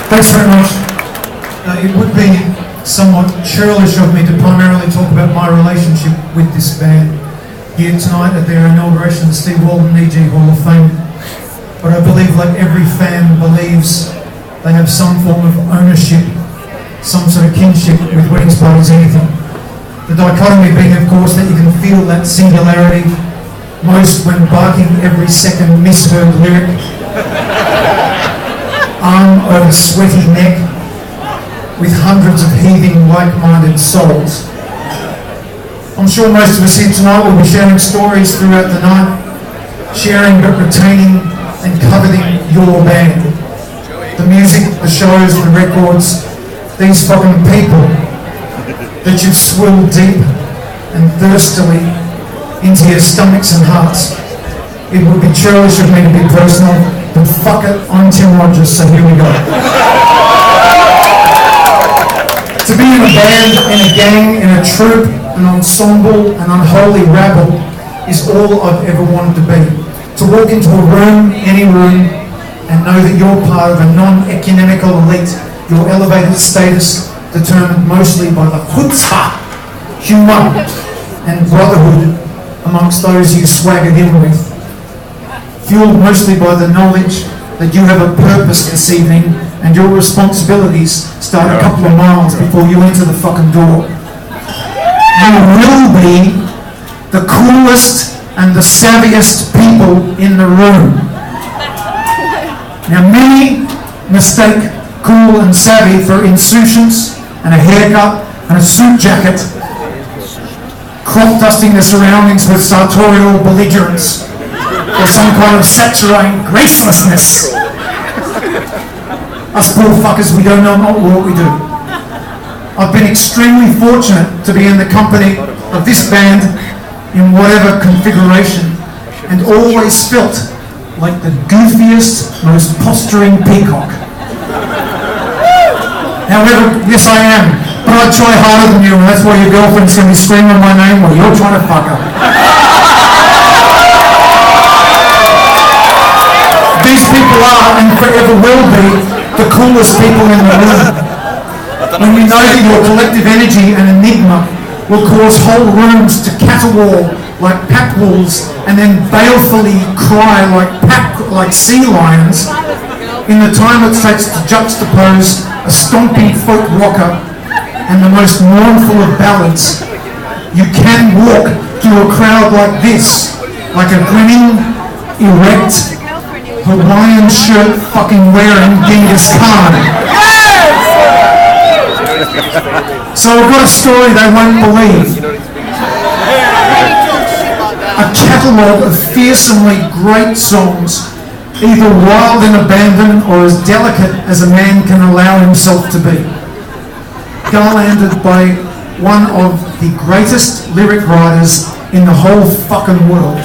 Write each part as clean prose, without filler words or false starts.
Thanks very much. It would be somewhat churlish of me to primarily talk about my relationship with this band here tonight at their inauguration of the Steve Walden E.G. Hall of Fame. But I believe, like every fan believes, they have some form of ownership, some sort of kinship with Weddings Party's anything. The dichotomy being, of course, that you can feel that singularity most when barking every second misheard lyric, arm over sweaty neck, with hundreds of heaving, like-minded souls. I'm sure most of us here tonight will be sharing stories throughout the night, sharing but retaining and coveting your band. The music, the shows, the records, these fucking people that you've swilled deep and thirstily into your stomachs and hearts. It would be churlish of me to be personal, but fuck it, I'm Tim Rogers, so here we go. To be in a band, in a gang, in a troupe, an ensemble, an unholy rabble is all I've ever wanted to be. To walk into a room, any room, and know that you're part of a non-ecumenical elite, your elevated status determined mostly by the chutzpah, humour, and brotherhood amongst those you swaggered in with. Fueled mostly by the knowledge that you have a purpose this evening and your responsibilities start a couple of miles before you enter the fucking door. You will be the coolest and the savviest people in the room. Now, many mistake cool and savvy for insouciance and a haircut and a suit jacket, crop dusting their surroundings with sartorial belligerence or some kind of saturating gracelessness. Us poor fuckers, we don't know what we do. I've been extremely fortunate to be in the company of this band in whatever configuration, and always felt like the goofiest, most posturing peacock. However, yes I am, but I try harder than you, and that's why your girlfriend's going to be screaming my name while you're trying to fuck her. These people are, and forever will be, the coolest people in the room. When we know that your collective energy and enigma will cause whole rooms to caterwaul like pack wolves and then balefully cry like sea lions, in the time it takes to juxtapose a stomping folk rocker and the most mournful of ballads, you can walk through a crowd like this, like a grinning, erect, Hawaiian shirt fucking wearing Genghis Khan. So I've got a story they won't believe. A catalogue of fearsomely great songs, either wild and abandon or as delicate as a man can allow himself to be. Garlanded by one of the greatest lyric writers in the whole fucking world.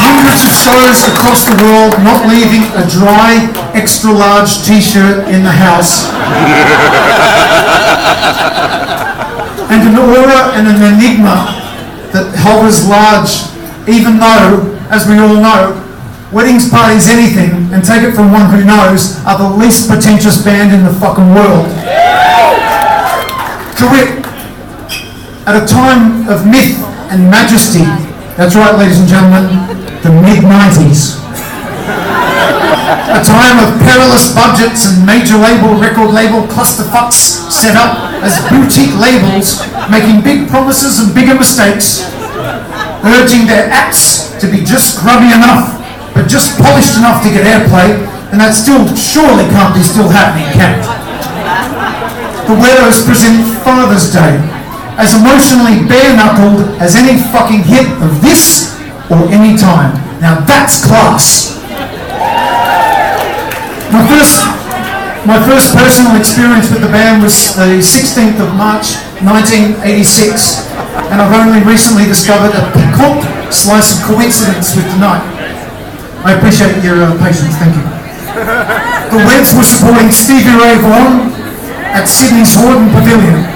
Hundreds of shows across the world, not leaving a dry, extra large t-shirt in the house. And an aura and an enigma that hovers large, even though, as we all know, Weddings Party's anything, and take it from one who knows, are the least pretentious band in the fucking world. Correct. At a time of myth and majesty, that's right, ladies and gentlemen, the mid-90s. A time of perilous budgets and major record label clusterfucks set up as boutique labels, making big promises and bigger mistakes, urging their acts to be just grubby enough, but just polished enough to get airplay, and that still surely can't be still happening, can it? The Weirdos present Father's Day as emotionally bare-knuckled as any fucking hit of this or any time. Now that's class. My first personal experience with the band was the 16th of March 1986, and I've only recently discovered a piquant slice of coincidence with tonight. I appreciate your patience, thank you. The Weds were supporting Stevie Ray Vaughan at Sydney's Hordern Pavilion.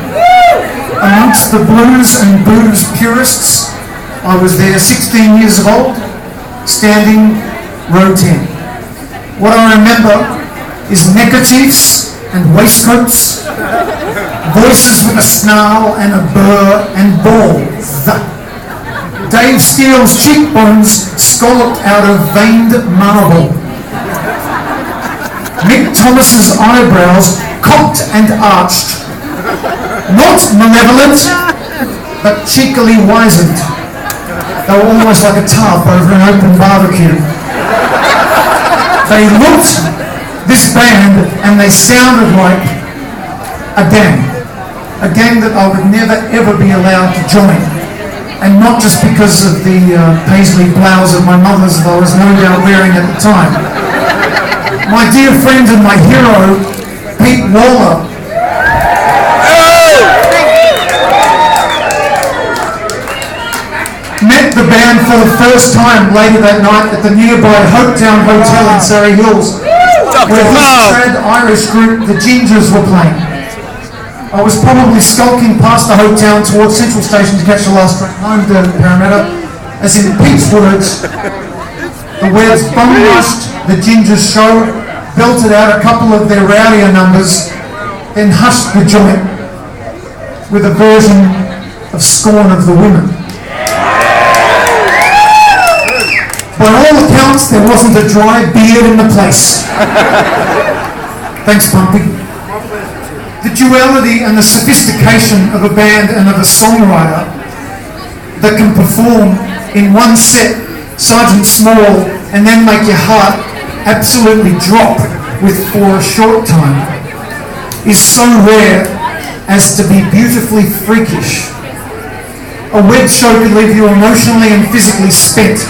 Amongst the blues and booze purists, I was there 16 years old, standing row 10. What I remember is neckerchiefs and waistcoats, voices with a snarl and a burr and balls. Dave Steele's cheekbones scalloped out of veined marble. Mick Thomas's eyebrows cocked and arched. Not malevolent, but cheekily wizened. They were almost like a tarp over an open barbecue. They looked this band and they sounded like a gang that I would never ever be allowed to join, and not just because of the paisley blouse of my mother's that I was no doubt wearing at the time. My dear friend and my hero, Pete Waller, met the band for the first time later that night at the nearby Hopetown Hotel in Surrey Hills, where his trad Irish group, the Gingers, were playing. I was probably skulking past the Hopetown towards Central Station to catch the last train home to Parramatta, as in Pete's words, the Webbs bum-rushed the Gingers show, belted out a couple of their rowdier numbers, then hushed the joint with a version of Scorn of the Women. By all accounts, there wasn't a dry beard in the place. Thanks, Pumpy. The duality and the sophistication of a band and of a songwriter that can perform in one set Sergeant Small and then make your heart absolutely drop for a short time is so rare as to be beautifully freakish. A web show could leave you emotionally and physically spent,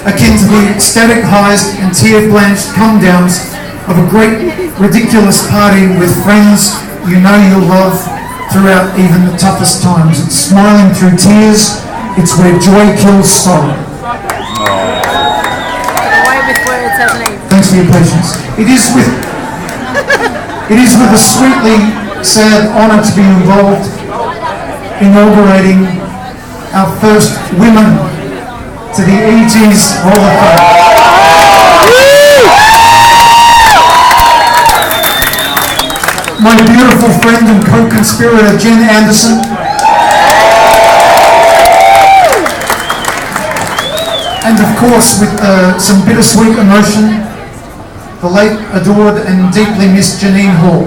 akin to the ecstatic highs and tear-blanched come-downs of a great, ridiculous party with friends you know you'll love throughout even the toughest times. It's smiling through tears. It's where joy kills sorrow. Thanks for your patience. It is with a sweetly sad honour to be involved inaugurating our first women to the EG's Hall of Fame. My beautiful friend and co-conspirator Jen Anderson, and of course with some bittersweet emotion, the late, adored and deeply missed Janine Hall.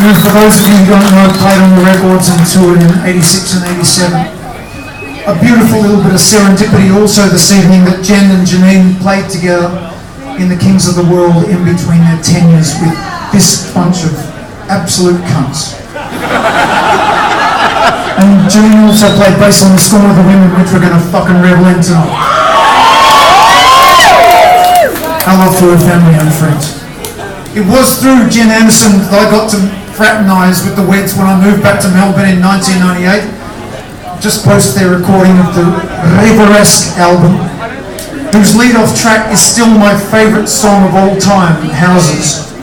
And for those of you who don't know, I played on the records and toured in 86 and 87. A beautiful little bit of serendipity also this evening that Jen and Janine played together in the Kings of the World in between their tenures with this bunch of absolute cunts. And Janine also played bass on the Scorn of the Women, which we're going to fucking revel in tonight. I love to her family and friends. It was through Jen Anderson that I got to fraternise with the Weds when I moved back to Melbourne in 1998, just post their recording of the Riveresque album, whose lead-off track is still my favourite song of all time, Houses.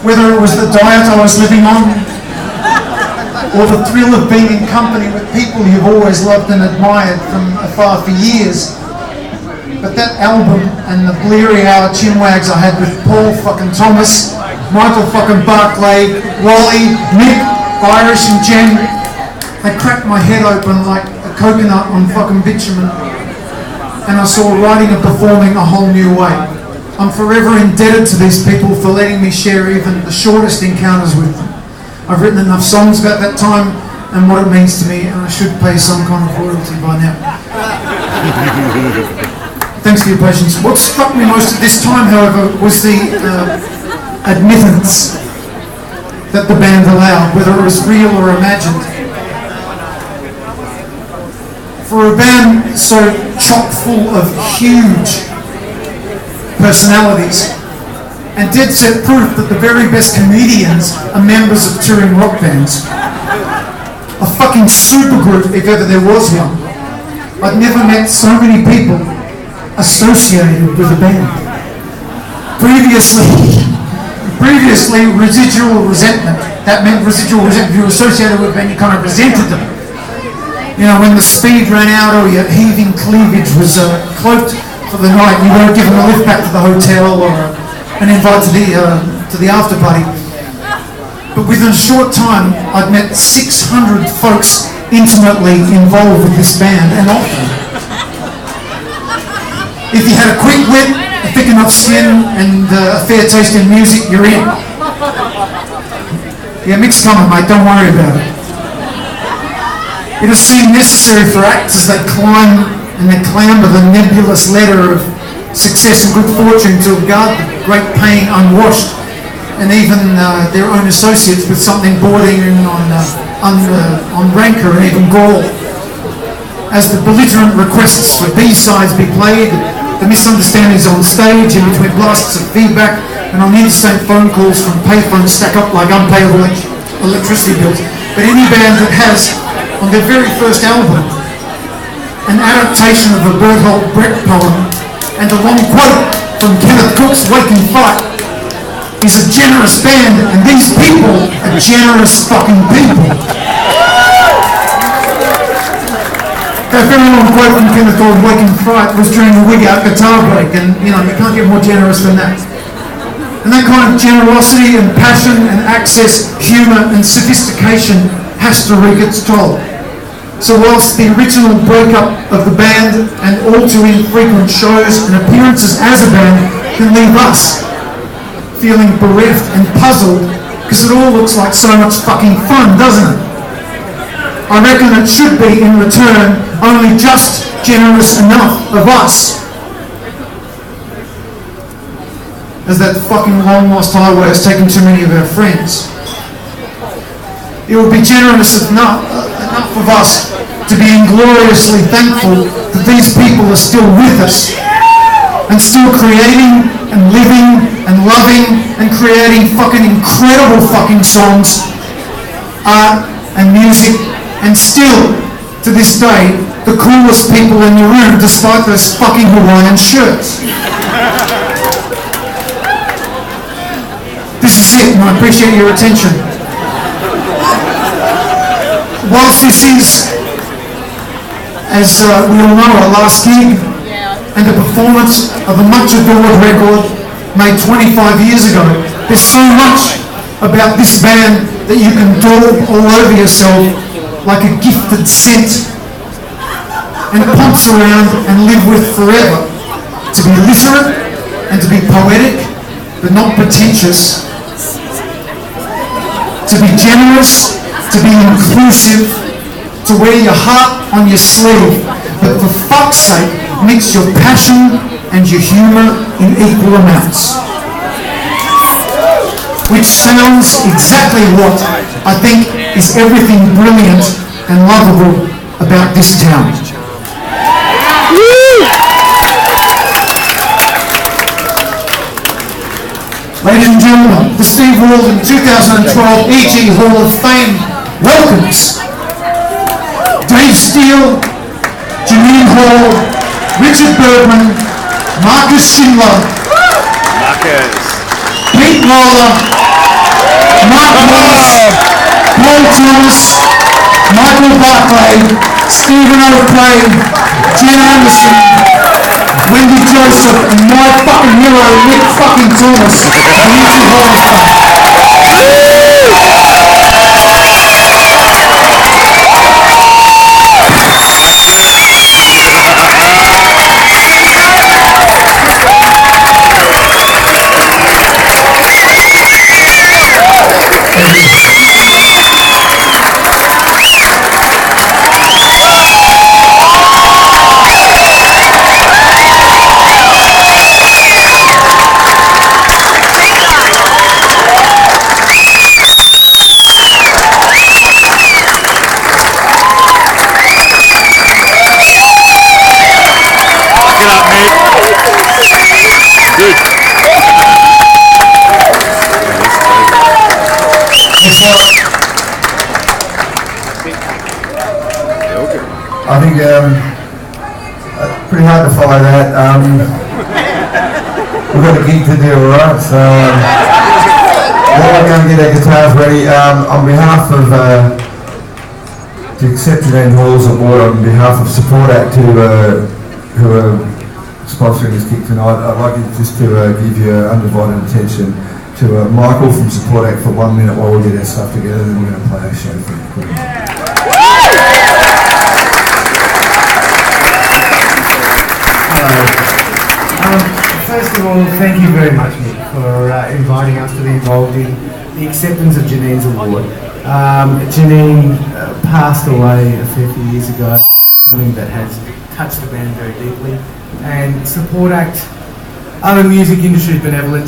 Whether it was the diet I was living on, or the thrill of being in company with people you've always loved and admired from afar for years, but that album and the bleary-hour chinwags I had with Paul fucking Thomas, Michael fucking Barclay, Wally, Mick, Irish and Jen, they cracked my head open like a coconut on fucking bitumen, and I saw writing and performing a whole new way. I'm forever indebted to these people for letting me share even the shortest encounters with them. I've written enough songs about that time and what it means to me, and I should pay some kind of royalty by now. Thanks for your patience. What struck me most at this time, however, was the admittance that the band allowed, whether it was real or imagined. For a band so chock full of huge personalities and dead set proof that the very best comedians are members of touring rock bands. A fucking supergroup if ever there was one. I'd never met so many people associated with a band. Previously, residual resentment. That meant residual resentment. If you were associated with a band, you kind of resented them. You know, when the speed ran out or your heaving cleavage was cloaked for the night, you weren't given a lift back to the hotel or an invite to the after party. But within a short time, I'd met 600 folks intimately involved with this band, and often, if you had a quick wit, a thick enough skin, and a fair taste in music, you're in. Yeah, mixed comment, mate, don't worry about it. It has seemed necessary for acts as they climb and they clamber the nebulous ladder of success and good fortune to regard the great pain unwashed, and even their own associates with something bordering on rancour and even gall. As the belligerent requests for B-sides be played, the misunderstandings on stage, in between blasts of feedback, and on interstate phone calls from payphones stack up like unpaid electricity bills. But any band that has, on their very first album, an adaptation of a Bertolt Brecht poem and a long quote from Kenneth Cook's Waking Fight is a generous band, and these people are generous fucking people. That very long quote from Kenneth Cook's Waking Fight was during the wig out guitar break, and you know, you can't get more generous than that. And that kind of generosity and passion and access, humour and sophistication has to wreak its toll. So whilst the original breakup of the band and all too infrequent shows and appearances as a band can leave us feeling bereft and puzzled because it all looks like so much fucking fun, doesn't it? I reckon it should be, in return, only just generous enough of us. As that fucking long lost highway has taken too many of our friends. It would be generous enough of us to be ingloriously thankful that these people are still with us and still creating and living and loving and creating fucking incredible fucking songs, art and music, and still, to this day, the coolest people in the room despite those fucking Hawaiian shirts. This is it, and I appreciate your attention. Whilst this is, as we all know, our last gig and a performance of a much adored record made 25 years ago, there's so much about this band that you can daub all over yourself like a gifted scent and pumps around and live with forever. To be literate and to be poetic but not pretentious, to be generous, to be inclusive, to wear your heart on your sleeve, but for fuck's sake, mix your passion and your humour in equal amounts. Which sounds exactly what I think is everything brilliant and lovable about this town. Ladies and gentlemen, the Steve Walden 2012 EG Hall of Fame welcomes Dave Steele, Janine Hall, Richard Bergman, Marcus Schindler, Pete Lawler, Mark Wallace, Paul Thomas, Michael Barclay, Stephen O'Clay, Jen Anderson, Wendy Joseph, and my fucking hero, Nick fucking Thomas. I think pretty hard to follow that. We've got a gig to do, alright? So while we're going to get our guitars ready, on behalf of to accept Janine Hall's award on behalf of Support Act who are sponsoring this gig tonight. I'd like you just to give your undivided attention to Michael from Support Act for 1 minute while we get our stuff together, then we're going to play a show for you. First of all, thank you very much, Nick, for inviting us to be involved in the acceptance of Janine's award. Janine passed away a fair few years ago, something that has touched the band very deeply. And Support Act, other music industry benevolent